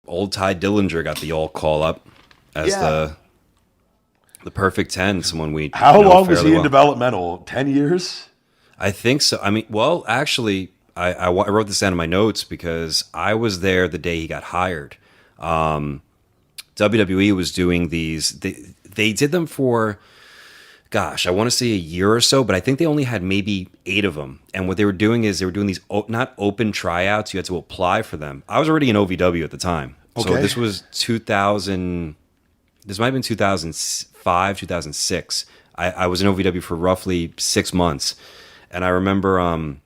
old Tye Dillinger got the all call up as the perfect 10, someone we How know long was fairly he in well. developmental? 10 years? I think so. I mean, well, actually, I wrote this down in my notes because I was there the day he got hired. WWE was doing these. They did them for, gosh, I want to say a year or so, but I think they only had maybe 8 of them. And what they were doing is they were doing these not open tryouts. You had to apply for them. I was already in OVW at the time. Okay. So this was 2000. This might have been 2005, 2006. I was in OVW for roughly 6 months. And I remember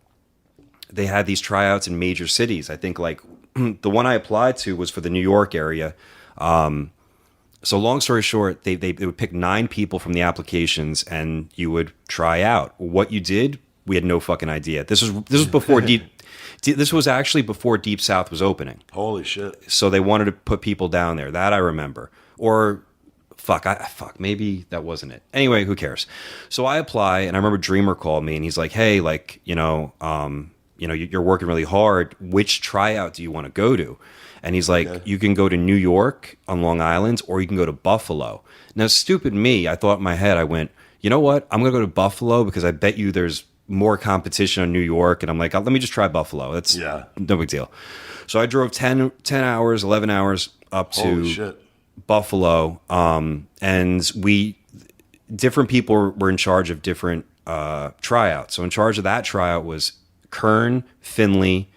they had these tryouts in major cities. I think like the one I applied to was for the New York area. So long story short, they would pick 9 people from the applications and you would try out. What you did, we had no fucking idea. This was before this was actually before Deep South was opening. Holy shit. So they wanted to put people down there. That I remember. Or maybe that wasn't it. Anyway, who cares? So I apply, and I remember Dreamer called me, and he's like, "Hey, like, you're working really hard. Which tryout do you want to go to?" And he's like, "You can go to New York on Long Island, or you can go to Buffalo." Now, stupid me, I thought in my head, I went, "You know what? I'm gonna go to Buffalo because I bet you there's more competition on New York." And I'm like, "Let me just try Buffalo. That's no big deal." So I drove 10 hours, 11 hours up to Buffalo, and different people were in charge of different tryouts. So in charge of that tryout was Kern, Finley,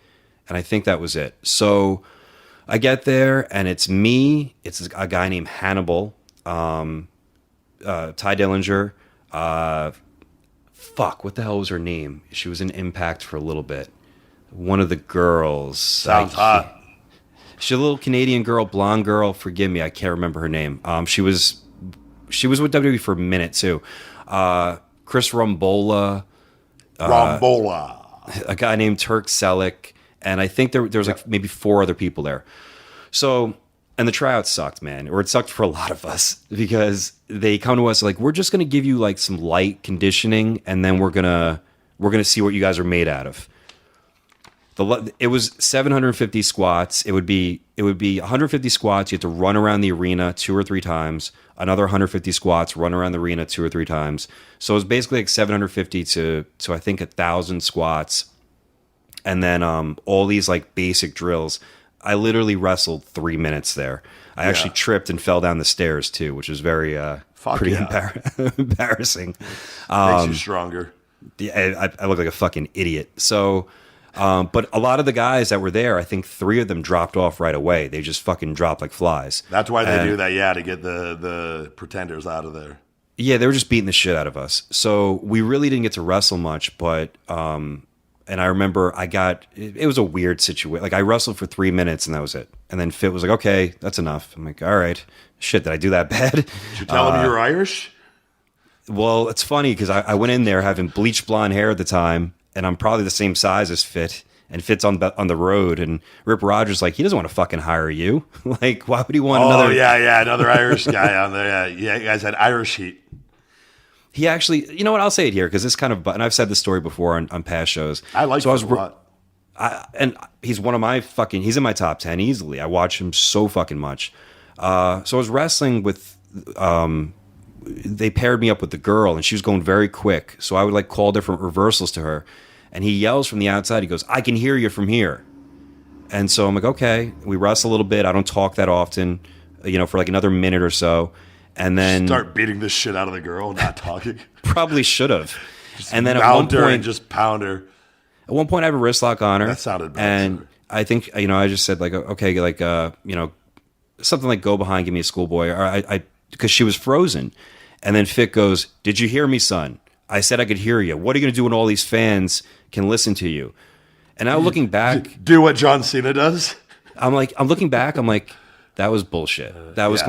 and I think that was it. So I get there, and it's me. It's a guy named Hannibal, Tye Dillinger. What the hell was her name? She was in Impact for a little bit. One of the girls. Sounds hot. She's a little Canadian girl, blonde girl. Forgive me, I can't remember her name. She was with WWE for a minute too. Chris Rumbola, a guy named Turk Selleck, and I think there was like maybe 4 other people there. So, and the tryout sucked, man, or it sucked for a lot of us because they come to us like, we're just gonna give you like some light conditioning, and then we're gonna see what you guys are made out of. It was 750 squats. It would be 150 squats. You had to run around the arena 2 or 3 times. Another 150 squats, run around the arena 2 or 3 times. So it was basically like 750 to I think 1,000 squats, and then all these like basic drills. I literally wrestled 3 minutes there. I actually tripped and fell down the stairs too, which was very pretty embarrassing. Makes you stronger. Yeah, I look like a fucking idiot. So. But a lot of the guys that were there, I think 3 of them dropped off right away. They just fucking dropped like flies. That's why they do that, to get the pretenders out of there. Yeah, they were just beating the shit out of us. So we really didn't get to wrestle much, but and I remember it was a weird situation. Like I wrestled for 3 minutes and that was it. And then Fit was like, "Okay, that's enough." I'm like, "All right, shit, did I do that bad?" Did you tell him you're Irish? Well, it's funny because I went in there having bleached blonde hair at the time. And I'm probably the same size as Fit, and Fit's on the road. And Rip Rogers like, he doesn't want to fucking hire you. Like, why would he want another? Another Irish guy on there. Yeah, you guys had Irish heat. He actually, you know what? I'll say it here because this kind of, and I've said this story before on past shows. I like him a lot. And he's one of my he's in my top 10 easily. I watch him so fucking much. So I was wrestling with, they paired me up with the girl, and she was going very quick. So I would like call different reversals to her. And he yells from the outside. He goes, "I can hear you from here." And so I'm like, okay. We wrestle a little bit. I don't talk that often, for like another minute or so. And then start beating the shit out of the girl, not talking. Probably should have. And then at one point, just pound her. At one point, I have a wrist lock on her. That sounded bad. And I think, I just said like, okay, like, something like go behind, give me a schoolboy. Or because she was frozen. And then Fit goes, "Did you hear me, son? I said I could hear you. What are you going to do when all these fans can listen to you?" And now looking back, do what John Cena does. I'm looking back, I'm like, that was bullshit. That was,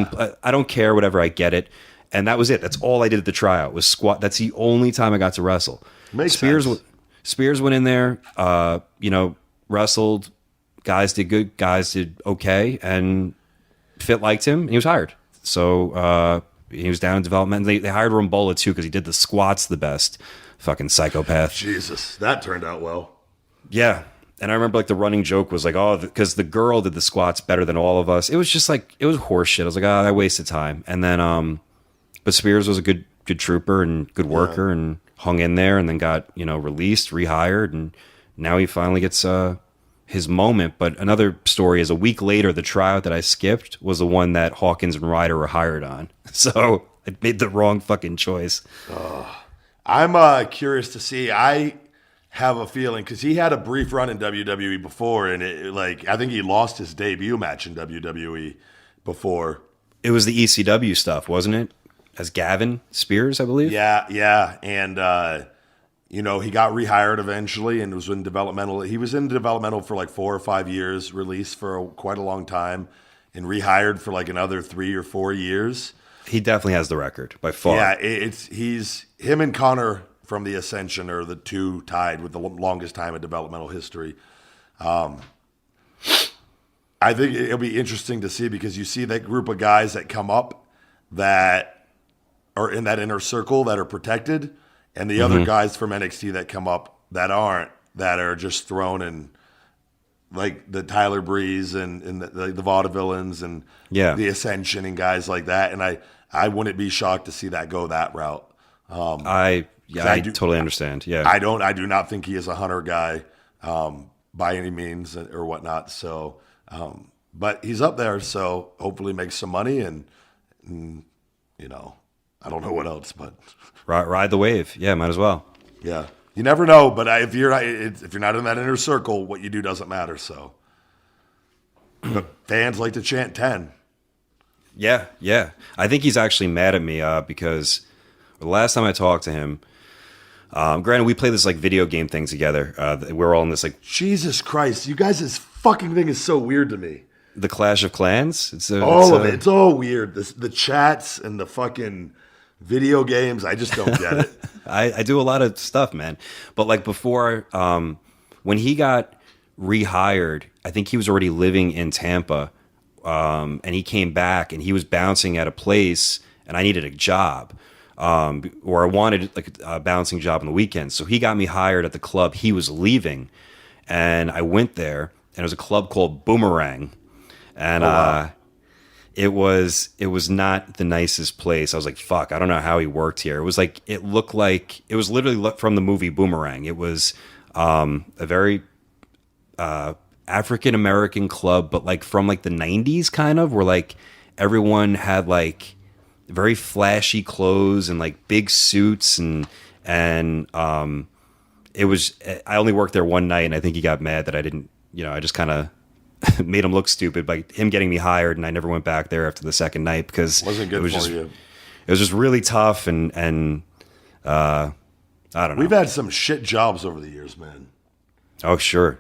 I don't care, whatever, I get it. And that was it. That's all I did at the tryout was squat. That's the only time I got to wrestle. Makes sense. Spears went in there, wrestled. Guys did good. Guys did okay. And Fit liked him, and he was hired. So, he was down in development. They hired Rumbola too because he did the squats the best. Fucking psychopath. Jesus, that turned out well. Yeah, And I remember like the running joke was like, oh, because the girl did the squats better than all of us. It was just like, it was horse shit. I was like, oh, I wasted time. And then, but Spears was a good trooper and good worker and hung in there and then got, released, rehired. And now he finally gets his moment. But another story is a week later, the tryout that I skipped was the one that Hawkins and Ryder were hired on. So I made the wrong fucking choice. I'm curious to see. I have a feeling because he had a brief run in WWE before, and I think he lost his debut match in WWE before. It was the ECW stuff, wasn't it? As Gavin Spears, I believe. Yeah, and he got rehired eventually, and was in developmental. He was in developmental for like 4 or 5 years, released for quite a long time, and rehired for like another 3 or 4 years. He definitely has the record by far. Yeah, he's him and Connor from the Ascension are the two tied with the longest time in developmental history. I think it'll be interesting to see because you see that group of guys that come up that are in that inner circle that are protected, and the other guys from NXT that come up that aren't, that are just thrown in, like the Tyler Breeze and the Vaudevillains and the Ascension and guys like that. And I wouldn't be shocked to see that go that route. I totally understand. Yeah, I do not think he is a Hunter guy by any means or whatnot. So, but he's up there, so hopefully makes some money and I don't know what else, but ride the wave. Yeah, might as well. Yeah, you never know. But if you're not in that inner circle, what you do doesn't matter. So, but fans like to chant 10. Yeah. I think he's actually mad at me because the last time I talked to him, granted, we play this like video game thing together. We're all in this like Jesus Christ, you guys, this fucking thing is so weird to me. The Clash of Clans. It's all weird. The chats and the fucking video games. I just don't get it. I do a lot of stuff, man. But like before, when he got rehired, I think he was already living in Tampa, and he came back and he was bouncing at a place, and I needed a job. Or I wanted like a bouncing job on the weekends. So he got me hired at the club he was leaving. And I went there, and it was a club called Boomerang. And it was not the nicest place. I was like, fuck, I don't know how he worked here. It was like, it was literally from the movie Boomerang. It was a very African-American club, but like from like the 90s kind of, where like everyone had like very flashy clothes and like big suits and it was, I only worked there one night, and I think he got mad that I didn't, I just kind of made him look stupid by him getting me hired, and I never went back there after the second night because wasn't good for you. It was just really tough and I don't know. We've had some shit jobs over the years, man. Oh, sure.